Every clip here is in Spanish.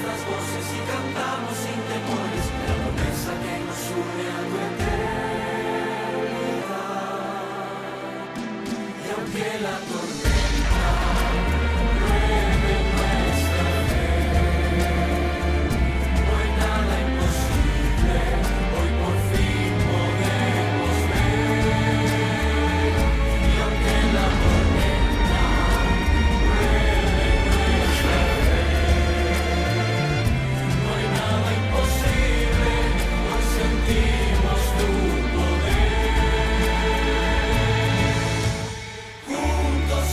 nuestras voces y cantamos sin temores la promesa que nos une a tu eternidad. Y aunque la tormenta llueve en nuestra fe, no hay nada imposible, hoy por fin podemos ver. Y aunque la tormenta llueve en nuestra fe, no hay nada imposible, hoy sentimos tu poder. Juntos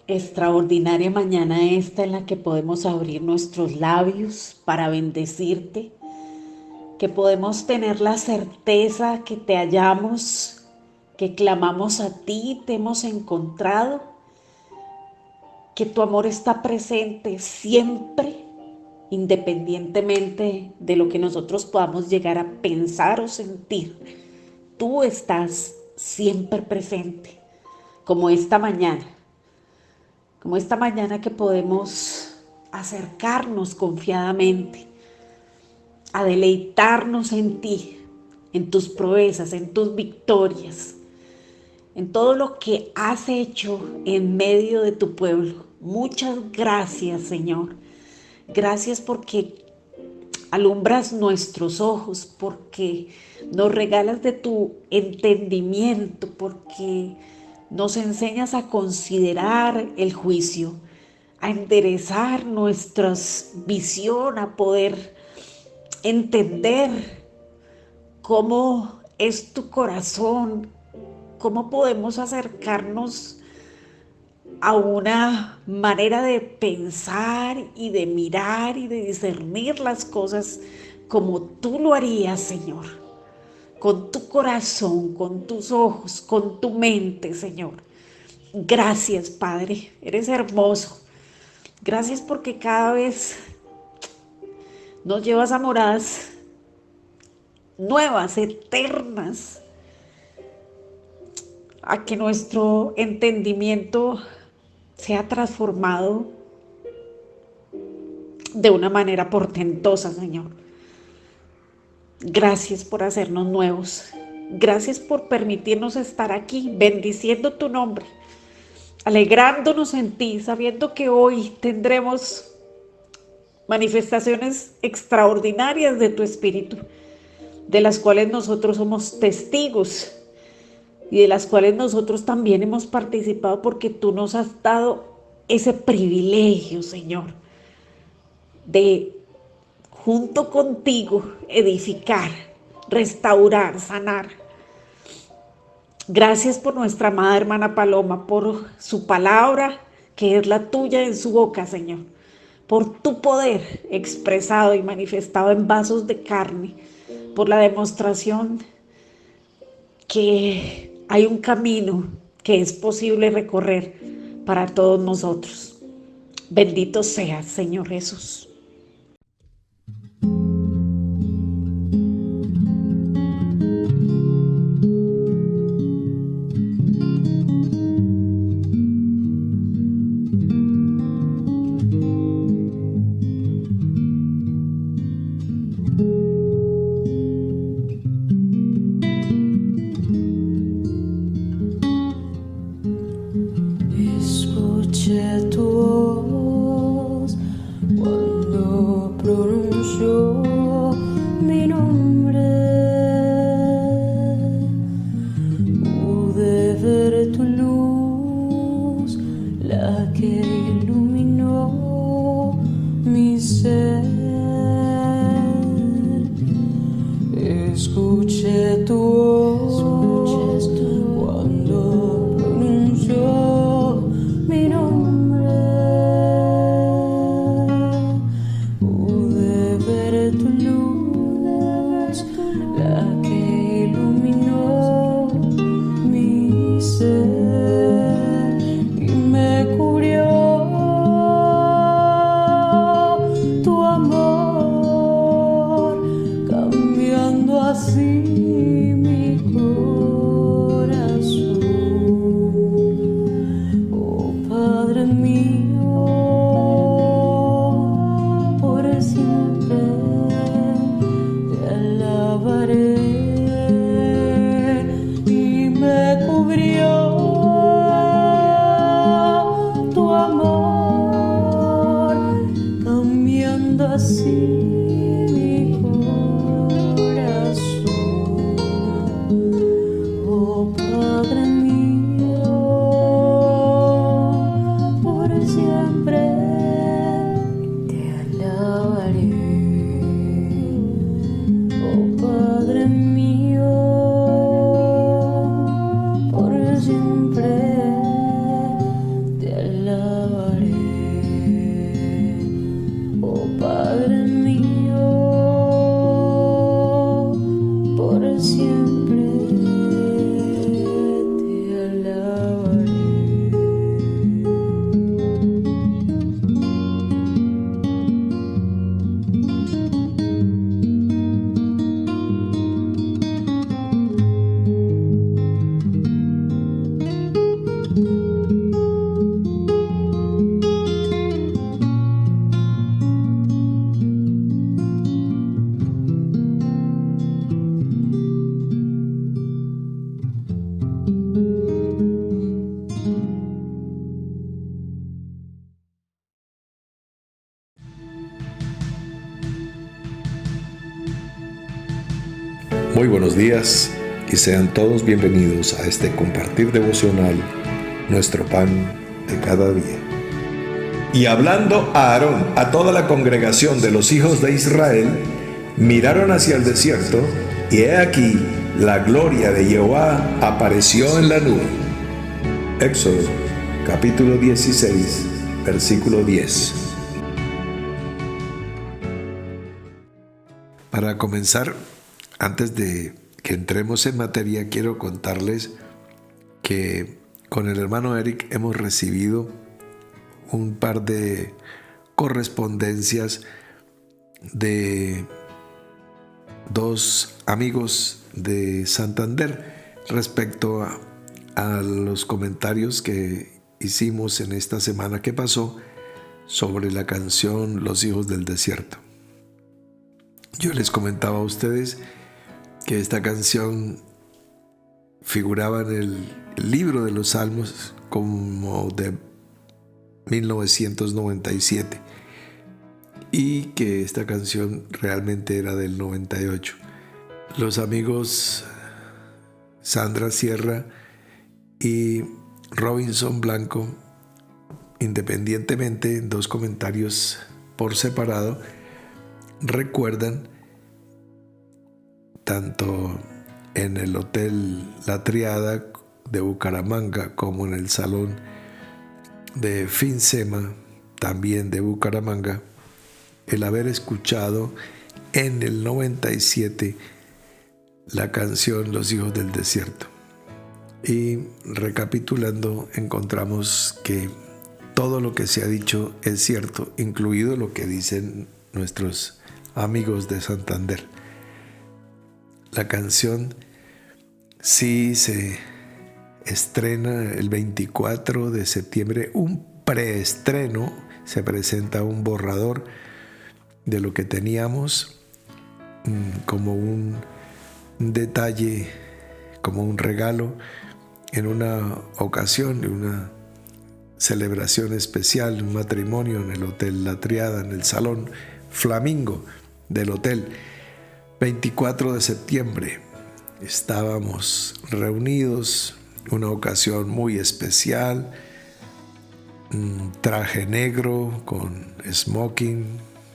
Extraordinaria mañana esta en la que podemos abrir nuestros labios para bendecirte, que podemos tener la certeza que te hallamos, que clamamos a ti, te hemos encontrado, que tu amor está presente siempre, independientemente de lo que nosotros podamos llegar a pensar o sentir. Tú estás siempre presente, como esta mañana. Como esta mañana que podemos acercarnos confiadamente a deleitarnos en ti, en tus proezas, en tus victorias, en todo lo que has hecho en medio de tu pueblo. Muchas gracias, Señor. Gracias porque alumbras nuestros ojos, porque nos regalas de tu entendimiento, porque nos enseñas a considerar el juicio, a enderezar nuestra visión, a poder entender cómo es tu corazón, cómo podemos acercarnos a una manera de pensar y de mirar y de discernir las cosas como tú lo harías, Señor, con tu corazón, con tus ojos, con tu mente, Señor. Gracias, Padre, eres hermoso. Gracias porque cada vez nos llevas a moradas nuevas, eternas, a que nuestro entendimiento sea transformado de una manera portentosa, Señor. Gracias por hacernos nuevos. Gracias por permitirnos estar aquí, bendiciendo tu nombre, alegrándonos en ti, sabiendo que hoy tendremos manifestaciones extraordinarias de tu Espíritu, de las cuales nosotros somos testigos y de las cuales nosotros también hemos participado porque tú nos has dado ese privilegio, Señor, de junto contigo edificar, restaurar, sanar. Gracias por nuestra amada hermana Paloma, por su palabra que es la tuya en su boca, Señor, por tu poder expresado y manifestado en vasos de carne, por la demostración que hay un camino que es posible recorrer para todos nosotros. Bendito seas, Señor Jesús. Escuché tu voz cuando pronunció mi nombre. Pude ver tu luz, la que iluminó mi ser. Escuché tu voz cuando pronunció mi nombre. Pude ver tu luz, la que iluminó mi ser y me cubrió Muy buenos días y sean todos bienvenidos a este compartir devocional, nuestro pan de cada día. Y hablando a Aarón, a toda la congregación de los hijos de Israel, miraron hacia el desierto, y he aquí, la gloria de Jehová apareció en la nube. Éxodo, capítulo 16, versículo 10. Para comenzar, antes de que entremos en materia, quiero contarles que con el hermano Eric hemos recibido un par de correspondencias de dos amigos de Santander respecto a los comentarios que hicimos en esta semana que pasó sobre la canción Los Hijos del Desierto. Yo les comentaba a ustedes que esta canción figuraba en el libro de los Salmos como de 1997 y que esta canción realmente era del 98. Los amigos Sandra Sierra y Robinson Blanco, independientemente, en dos comentarios por separado, recuerdan tanto en el Hotel La Triada de Bucaramanga como en el Salón de Finsema, también de Bucaramanga, el haber escuchado en el 97 la canción Los Hijos del Desierto. Y recapitulando, encontramos que todo lo que se ha dicho es cierto, incluido lo que dicen nuestros amigos de Santander. La canción sí se estrena el 24 de septiembre, un preestreno, se presenta un borrador de lo que teníamos como un detalle, como un regalo en una ocasión de una celebración especial, un matrimonio en el Hotel La Triada, en el Salón Flamingo del hotel. 24 de septiembre estábamos reunidos, una ocasión muy especial, un traje negro con smoking,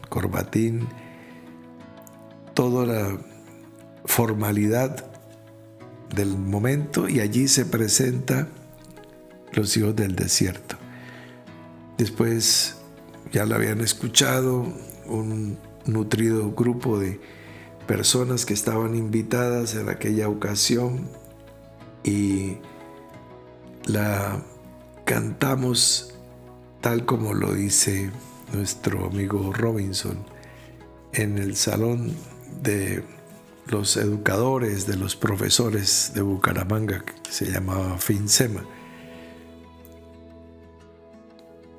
corbatín, toda la formalidad del momento, y allí se presenta Los Hijos del Desierto. Después ya lo habían escuchado un nutrido grupo de personas que estaban invitadas en aquella ocasión y la cantamos tal como lo dice nuestro amigo Robinson en el salón de los educadores, de los profesores de Bucaramanga, que se llamaba Finsema.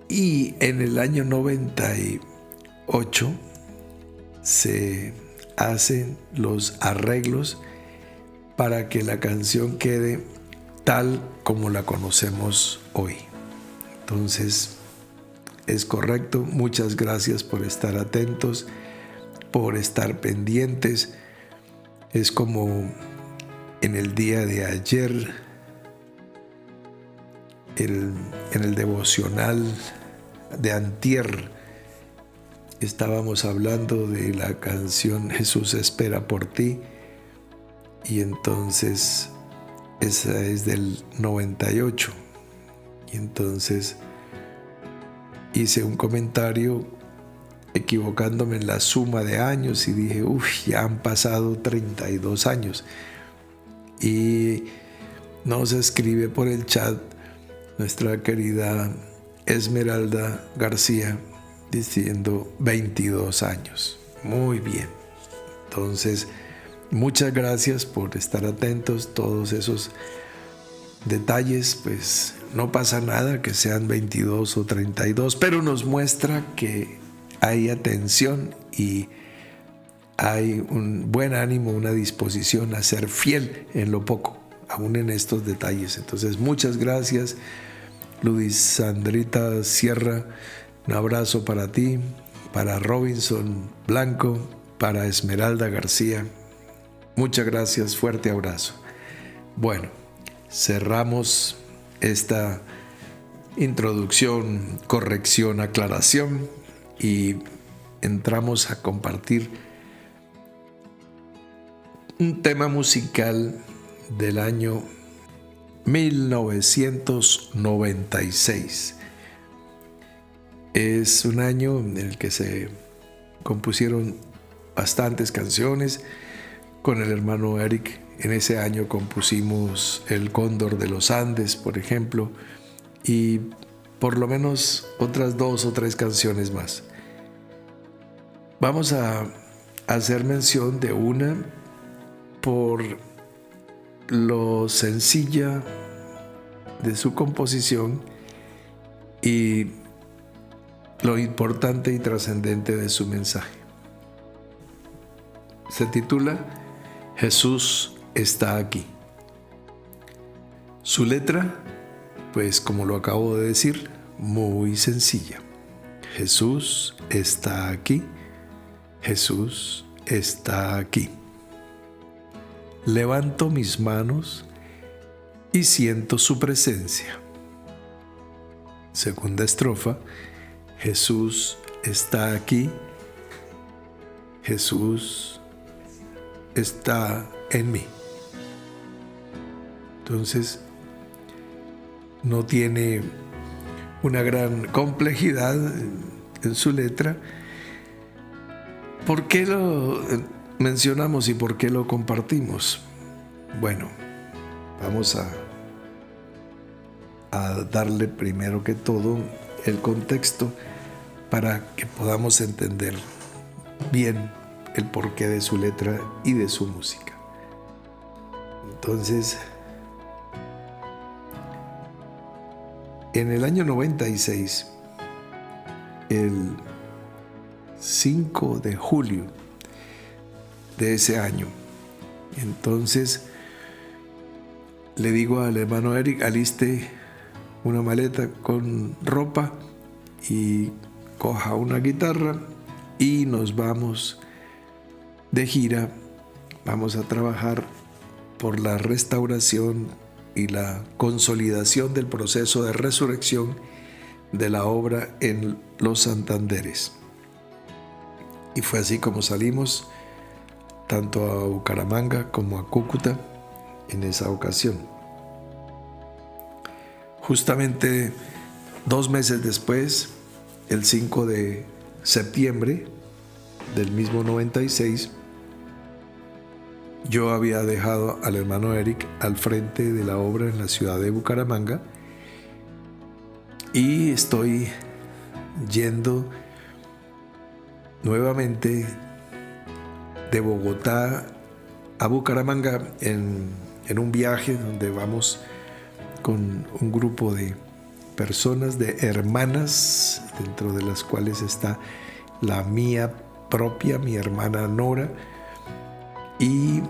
Y en el año 98 se hacen los arreglos para que la canción quede tal como la conocemos hoy. Entonces, es correcto. Muchas gracias por estar atentos, por estar pendientes. Es como en el día de ayer, en el devocional de antier, estábamos hablando de la canción Jesús espera por ti, y entonces esa es del 98, y entonces hice un comentario equivocándome en la suma de años y dije, ya han pasado 32 años, y nos escribe por el chat nuestra querida Esmeralda García diciendo 22 años. Muy bien. Entonces, muchas gracias por estar atentos. Todos esos detalles, pues no pasa nada que sean 22 o 32, pero nos muestra que hay atención y hay un buen ánimo, una disposición a ser fiel en lo poco, aún en estos detalles. Entonces, muchas gracias, Ludis Sandrita Sierra. Un abrazo para ti, para Robinson Blanco, para Esmeralda García. Muchas gracias, fuerte abrazo. Bueno, cerramos esta introducción, corrección, aclaración y entramos a compartir un tema musical del año 1996. Es un año en el que se compusieron bastantes canciones. Con el hermano Eric, en ese año compusimos El Cóndor de los Andes, por ejemplo, y por lo menos otras 2 o 3 canciones más. Vamos a hacer mención de una por lo sencilla de su composición y lo importante y trascendente de su mensaje. Se titula Jesús está aquí. Su letra, pues como lo acabo de decir, muy sencilla. Jesús está aquí. Jesús está aquí. Levanto mis manos y siento su presencia. Segunda estrofa. Jesús está aquí. Jesús está en mí. Entonces, no tiene una gran complejidad en su letra. ¿Por qué lo mencionamos y por qué lo compartimos? Bueno, vamos a darle primero que todo el contexto para que podamos entender bien el porqué de su letra y de su música. Entonces, en el año 96, el 5 de julio de ese año, entonces le digo al hermano Eric, aliste una maleta con ropa y coja una guitarra y nos vamos de gira. Vamos a trabajar por la restauración y la consolidación del proceso de resurrección de la obra en los Santanderes. Y fue así como salimos tanto a Bucaramanga como a Cúcuta en esa ocasión. Justamente 2 meses después, el 5 de septiembre del mismo 96, yo había dejado al hermano Eric al frente de la obra en la ciudad de Bucaramanga y estoy yendo nuevamente de Bogotá a Bucaramanga en un viaje donde vamos con un grupo de personas, de hermanas, dentro de las cuales está la mía propia, mi hermana Nora. Y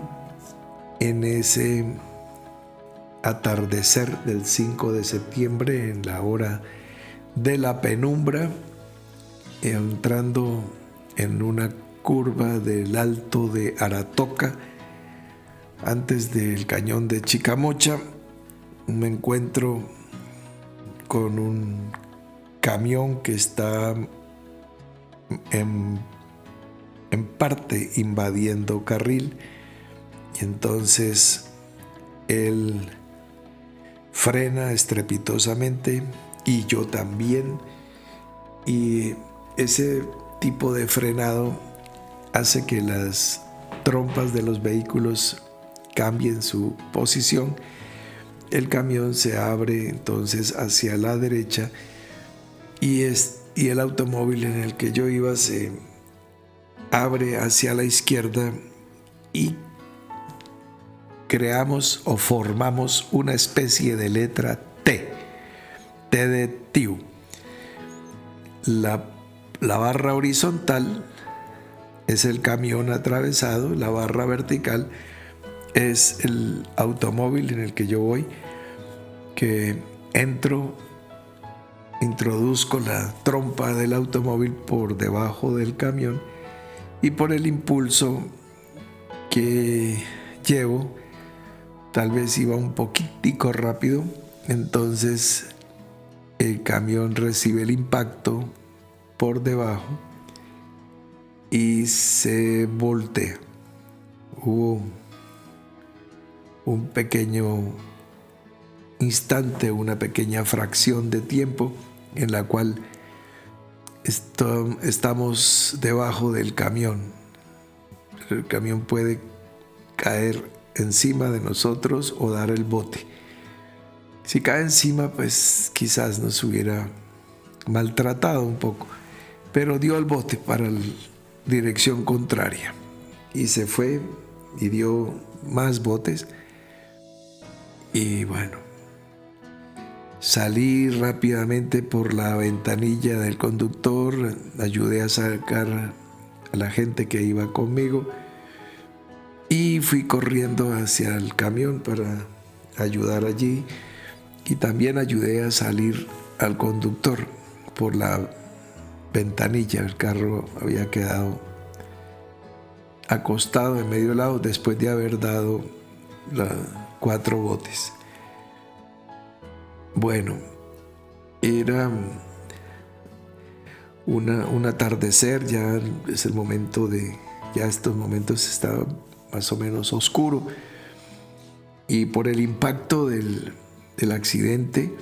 en ese atardecer del 5 de septiembre, en la hora de la penumbra, entrando en una curva del Alto de Aratoca, antes del cañón de Chicamocha, me encuentro con un camión que está en parte invadiendo carril, y entonces él frena estrepitosamente y yo también, y ese tipo de frenado hace que las trompas de los vehículos cambien su posición. El camión se abre entonces hacia la derecha y el automóvil en el que yo iba se abre hacia la izquierda y creamos o formamos una especie de letra T de tío. La barra horizontal es el camión atravesado, la barra vertical es el automóvil en el que yo voy, que introduzco la trompa del automóvil por debajo del camión y por el impulso que llevo, tal vez iba un poquitico rápido, entonces el camión recibe el impacto por debajo y se voltea. Hubo un pequeño instante, una pequeña fracción de tiempo en la cual estamos debajo del camión. El camión puede caer encima de nosotros o dar el bote. Si cae encima, pues quizás nos hubiera maltratado un poco, pero dio el bote para la dirección contraria y se fue y dio más botes. Y bueno, salí rápidamente por la ventanilla del conductor, ayudé a sacar a la gente que iba conmigo y fui corriendo hacia el camión para ayudar allí, y también ayudé a salir al conductor por la ventanilla. El carro había quedado acostado en medio lado después de haber dado 4 botes. Bueno, era un atardecer, ya es el momento ya estos momentos estaba más o menos oscuro, y por el impacto del accidente,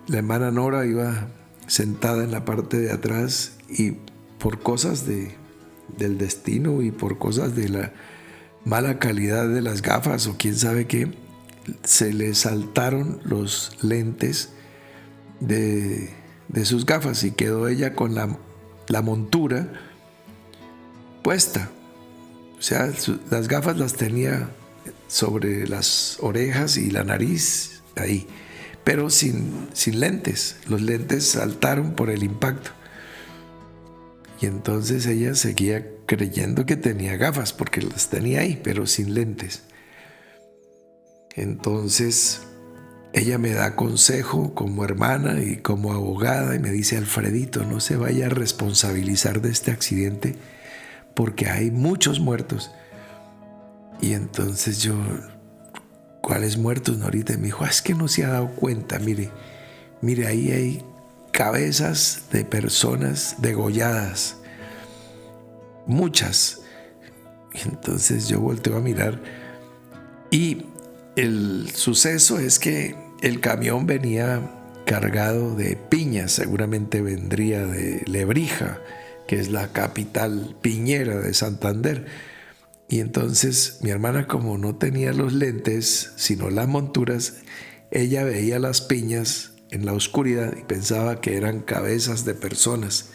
la hermana Nora iba sentada en la parte de atrás, y por cosas del destino y por cosas de la mala calidad de las gafas o quién sabe qué, se le saltaron los lentes de sus gafas y quedó ella con la montura puesta. O sea, las gafas las tenía sobre las orejas y la nariz ahí, pero sin lentes. Los lentes saltaron por el impacto. Y entonces ella seguía creyendo que tenía gafas porque las tenía ahí, pero sin lentes. Entonces ella me da consejo como hermana y como abogada y me dice: Alfredito, no se vaya a responsabilizar de este accidente porque hay muchos muertos. Y entonces yo: ¿cuáles muertos, Norita? Y me dijo: es que no se ha dado cuenta, mire, ahí hay cabezas de personas degolladas, muchas. Y entonces yo volteo a mirar y el suceso es que el camión venía cargado de piñas, seguramente vendría de Lebrija, que es la capital piñera de Santander. Y entonces mi hermana, como no tenía los lentes, sino las monturas, ella veía las piñas en la oscuridad y pensaba que eran cabezas de personas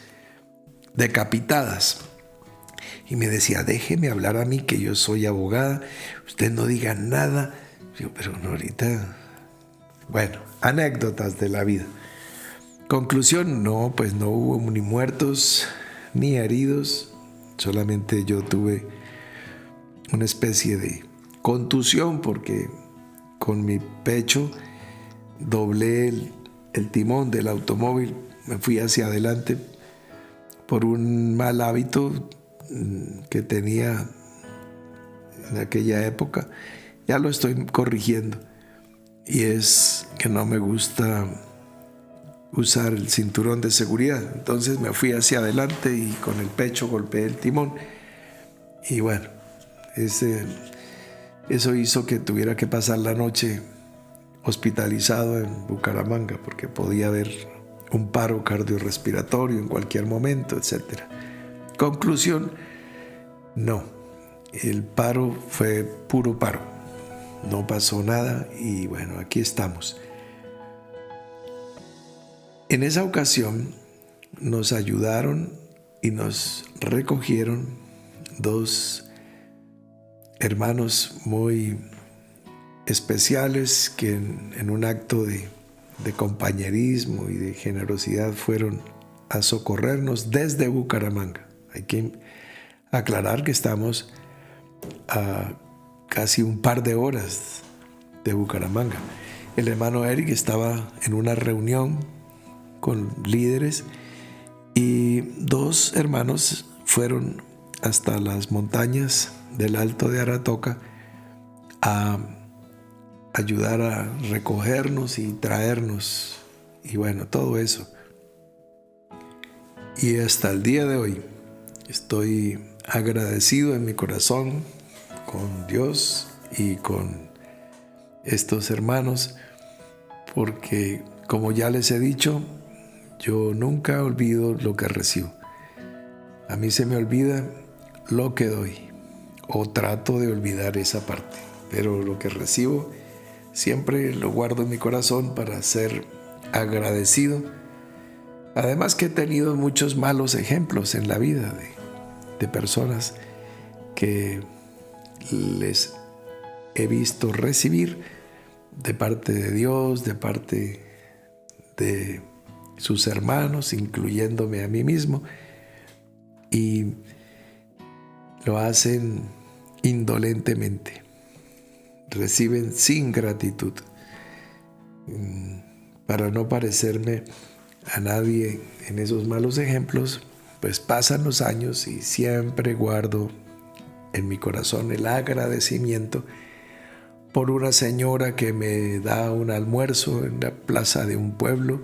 decapitadas. Y me decía: déjeme hablar a mí, que yo soy abogada, usted no diga nada. Yo: pero no, ahorita... Bueno, anécdotas de la vida. Conclusión: no, pues no hubo ni muertos ni heridos, solamente yo tuve una especie de contusión porque con mi pecho doblé el timón del automóvil, me fui hacia adelante por un mal hábito que tenía en aquella época. Ya lo estoy corrigiendo, y es que no me gusta usar el cinturón de seguridad. Entonces me fui hacia adelante y con el pecho golpeé el timón, y bueno, eso hizo que tuviera que pasar la noche hospitalizado en Bucaramanga porque podía haber un paro cardiorrespiratorio en cualquier momento, etc. Conclusión: no, el paro fue puro paro, no pasó nada, y bueno, aquí estamos. En esa ocasión nos ayudaron y nos recogieron 2 hermanos muy especiales que en un acto de compañerismo y de generosidad fueron a socorrernos desde Bucaramanga. Hay que aclarar que estamos a casi un par de horas de Bucaramanga. El hermano Eric estaba en una reunión con líderes y 2 hermanos fueron hasta las montañas del Alto de Aratoca a ayudar a recogernos y traernos, y bueno, todo eso. Y hasta el día de hoy estoy agradecido en mi corazón con Dios y con estos hermanos, porque como ya les he dicho, yo nunca olvido lo que recibo. A mí se me olvida lo que doy, o trato de olvidar esa parte, pero lo que recibo siempre lo guardo en mi corazón para ser agradecido. Además que he tenido muchos malos ejemplos en la vida de personas que les he visto recibir de parte de Dios, de parte de sus hermanos, incluyéndome a mí mismo, y lo hacen indolentemente, reciben sin gratitud. Para no parecerme a nadie en esos malos ejemplos, pues pasan los años y siempre guardo en mi corazón el agradecimiento por una señora que me da un almuerzo en la plaza de un pueblo,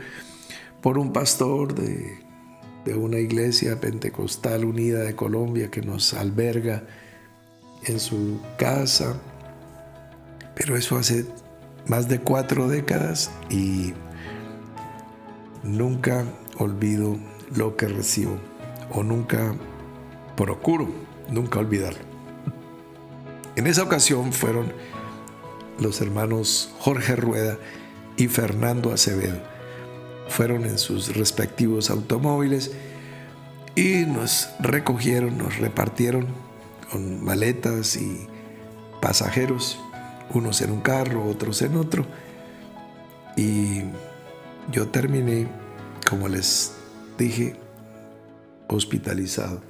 por un pastor de una iglesia pentecostal unida de Colombia que nos alberga en su casa. Pero eso hace más de 4 décadas y nunca olvido lo que recibo, o procuro nunca olvidarlo. En esa ocasión fueron los hermanos Jorge Rueda y Fernando Acevedo. Fueron en sus respectivos automóviles y nos recogieron, nos repartieron con maletas y pasajeros, unos en un carro, otros en otro, y yo terminé, como les dije, hospitalizado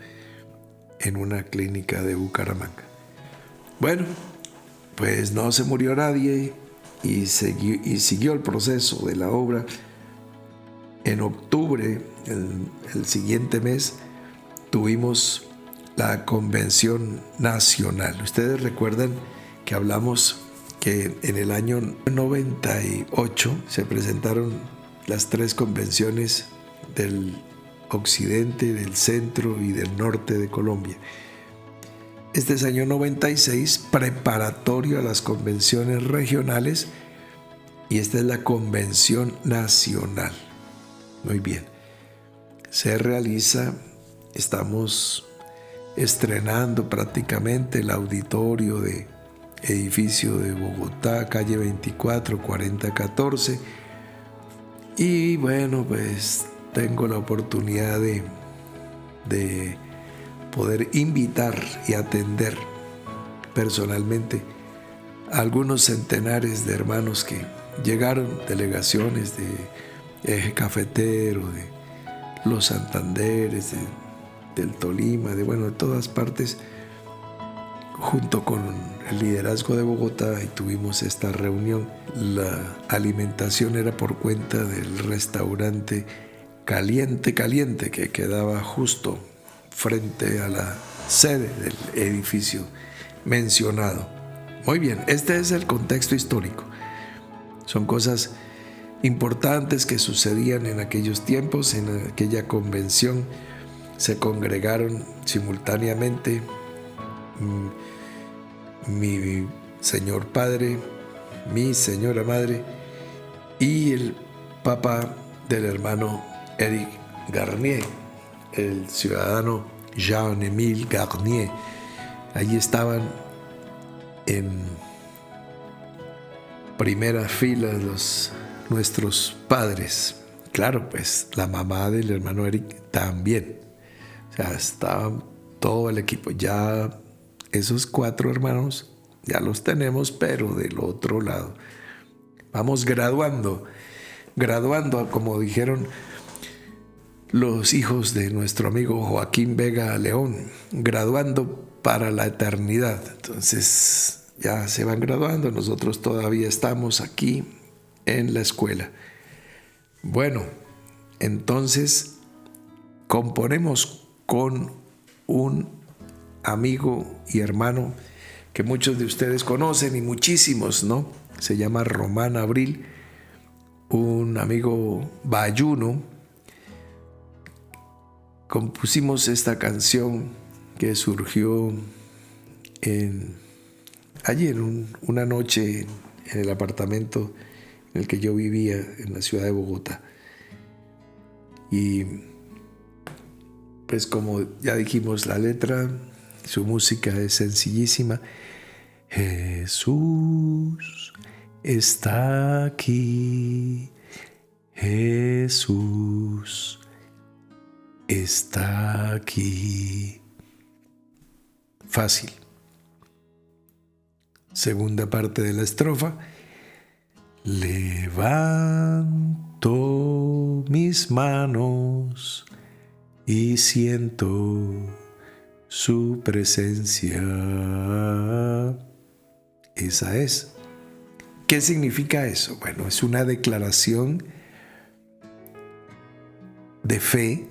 en una clínica de Bucaramanga. Bueno, pues no se murió nadie y siguió el proceso de la obra. En octubre, el siguiente mes, tuvimos la convención nacional. Ustedes recuerdan que hablamos que en el año 98 se presentaron las 3 convenciones del occidente, del centro y del norte de Colombia. Este es año 96, preparatorio a las convenciones regionales, y esta es la convención nacional. Muy bien. Se realiza, estamos estrenando prácticamente el auditorio de edificio de Bogotá, calle 24, 4014. Y bueno, pues tengo la oportunidad de poder invitar y atender personalmente a algunos centenares de hermanos que llegaron, delegaciones de Eje Cafetero, de los Santanderes, del Tolima, de todas partes, junto con el liderazgo de Bogotá, y tuvimos esta reunión. La alimentación era por cuenta del restaurante Caliente Caliente, que quedaba justo frente a la sede del edificio mencionado. Muy bien, este es el contexto histórico. Son cosas importantes que sucedían en aquellos tiempos. En aquella convención se congregaron simultáneamente mi señor padre, mi señora madre y el papá del hermano Eric Garnier, el ciudadano Jean-Émile Garnier. Allí estaban en primera fila nuestros padres. Claro, pues la mamá del hermano Eric también. O sea, estaba todo el equipo. Ya esos 4 hermanos ya los tenemos, pero del otro lado. Vamos graduando, como dijeron los hijos de nuestro amigo Joaquín Vega León, graduando para la eternidad. Entonces ya se van graduando, nosotros todavía estamos aquí en la escuela. Bueno, entonces componemos con un amigo y hermano que muchos de ustedes conocen y muchísimos, ¿no? Se llama Román Abril, un amigo bayuno. Compusimos esta canción que surgió allí en una noche en el apartamento en el que yo vivía en la ciudad de Bogotá. Y pues como ya dijimos, la letra, su música es sencillísima. Jesús está aquí, Jesús está aquí. Fácil. Segunda parte de la estrofa. Levanto mis manos y siento su presencia. Esa es. ¿Qué significa eso? Bueno, es una declaración de fe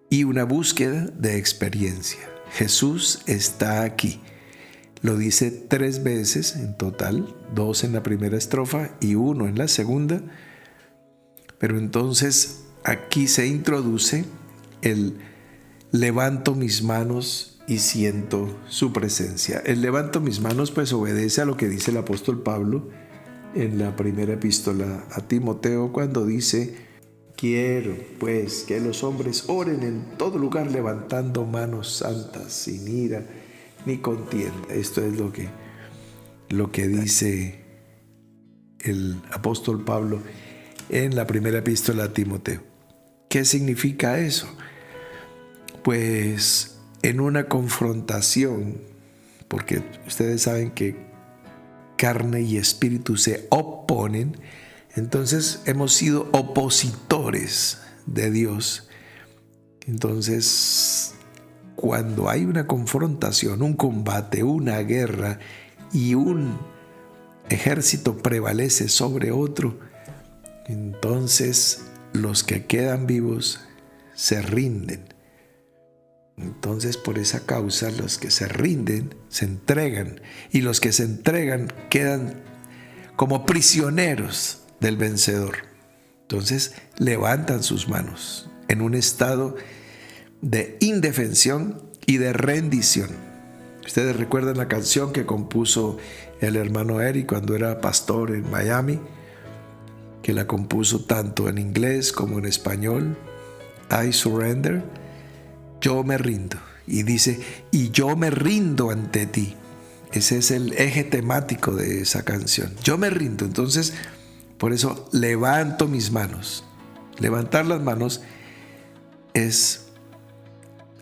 y una búsqueda de experiencia. Jesús está aquí. Lo dice 3 veces en total, 2 en la primera estrofa y 1 en la segunda. Pero entonces aquí se introduce el levanto mis manos y siento su presencia. El levanto mis manos pues obedece a lo que dice el apóstol Pablo en la primera epístola a Timoteo, cuando dice: quiero pues que los hombres oren en todo lugar levantando manos santas, sin ira ni contienda. Esto es lo que dice el apóstol Pablo en la primera epístola a Timoteo. ¿Qué significa eso? Pues en una confrontación, porque ustedes saben que carne y espíritu se oponen, entonces hemos sido opositores de Dios. Entonces, cuando hay una confrontación, un combate, una guerra y un ejército prevalece sobre otro, entonces los que quedan vivos se rinden. Entonces, por esa causa, los que se rinden se entregan, y los que se entregan quedan como prisioneros del vencedor. Entonces levantan sus manos en un estado de indefensión y de rendición. Ustedes recuerdan la canción que compuso el hermano Eric cuando era pastor en Miami, que la compuso tanto en inglés como en español. I surrender, yo me rindo. Y dice: y yo me rindo ante ti. Ese es el eje temático de esa canción. Yo me rindo. Entonces, por eso levanto mis manos. Levantar las manos es: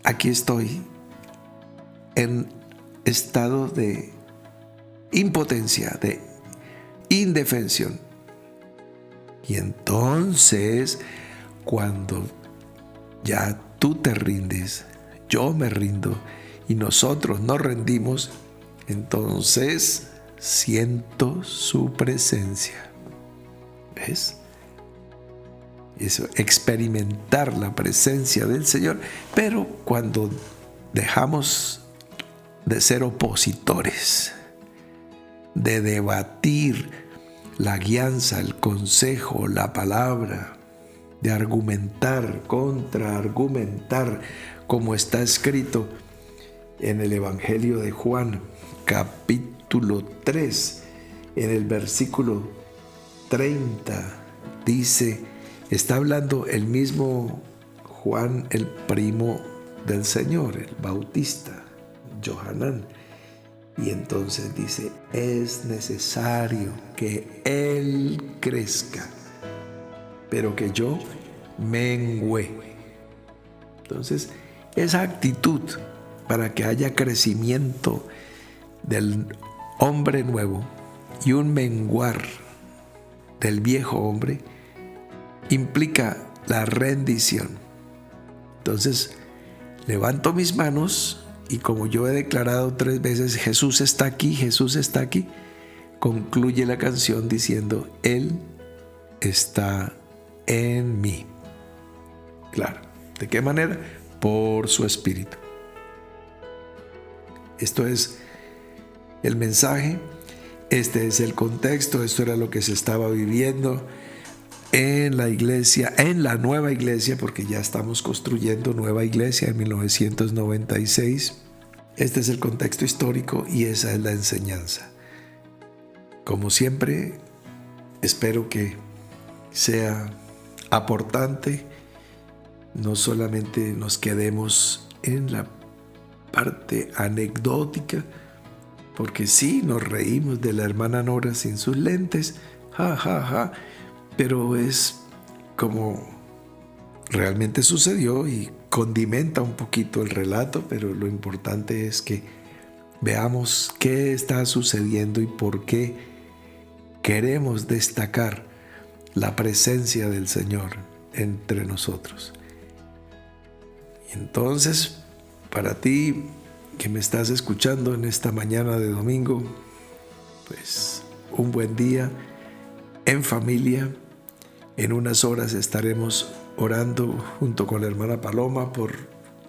aquí estoy en estado de impotencia, de indefensión. Y entonces, cuando ya tú te rindes, yo me rindo y nosotros nos rendimos, entonces siento su presencia. ¿Ves? Eso, experimentar la presencia del Señor. Pero cuando dejamos de ser opositores, de debatir la guianza, el consejo, la palabra, de argumentar, contraargumentar, como está escrito en el Evangelio de Juan, capítulo 3, en el versículo 30, dice, está hablando el mismo Juan, el primo del Señor, el Bautista, Johanán. Y entonces dice: es necesario que Él crezca, pero que yo mengüe. Entonces, esa actitud para que haya crecimiento del hombre nuevo y un menguar del viejo hombre implica la rendición. Entonces, levanto mis manos y, como yo he declarado 3 veces, Jesús está aquí, Jesús está aquí, concluye la canción diciendo: Él está en mí. Claro, ¿de qué manera? Por su Espíritu. Esto es el mensaje, este es el contexto, esto era lo que se estaba viviendo en la iglesia, en la nueva iglesia, porque ya estamos construyendo nueva iglesia en 1996. Este es el contexto histórico y esa es la enseñanza. Como siempre, espero que sea aportante, no solamente nos quedemos en la parte anecdótica, porque sí, nos reímos de la hermana Nora sin sus lentes, ja, ja, ja, pero es como realmente sucedió y condimenta un poquito el relato, pero lo importante es que veamos qué está sucediendo y por qué queremos destacar la presencia del Señor entre nosotros. Entonces, para ti que me estás escuchando en esta mañana de domingo, pues un buen día en familia. En unas horas estaremos orando junto con la hermana Paloma por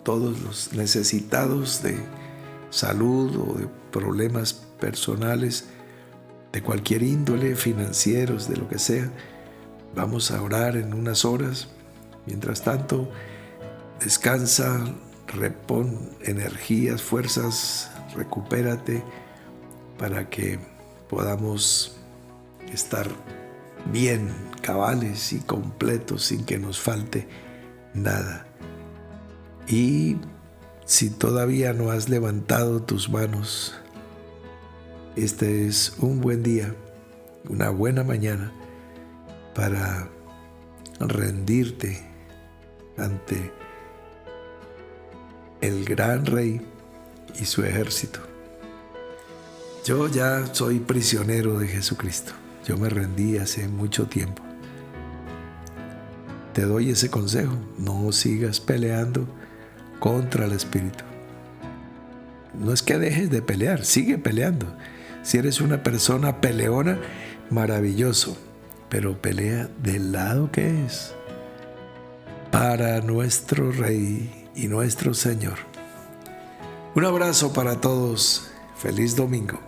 todos los necesitados de salud o de problemas personales de cualquier índole, financieros, de lo que sea. Vamos a orar en unas horas. Mientras tanto, descansa, repon energías, fuerzas, recupérate para que podamos estar bien, cabales y completos sin que nos falte nada. Y si todavía no has levantado tus manos, este es un buen día, una buena mañana para rendirte ante el gran Rey y su ejército. Yo ya soy prisionero de Jesucristo. Yo me rendí hace mucho tiempo. Te doy ese consejo. No sigas peleando contra el espíritu. No es que dejes de pelear, sigue peleando. Si eres una persona peleona, maravilloso. Pero pelea del lado que es. Para nuestro Rey y nuestro Señor. Un abrazo para todos. Feliz domingo.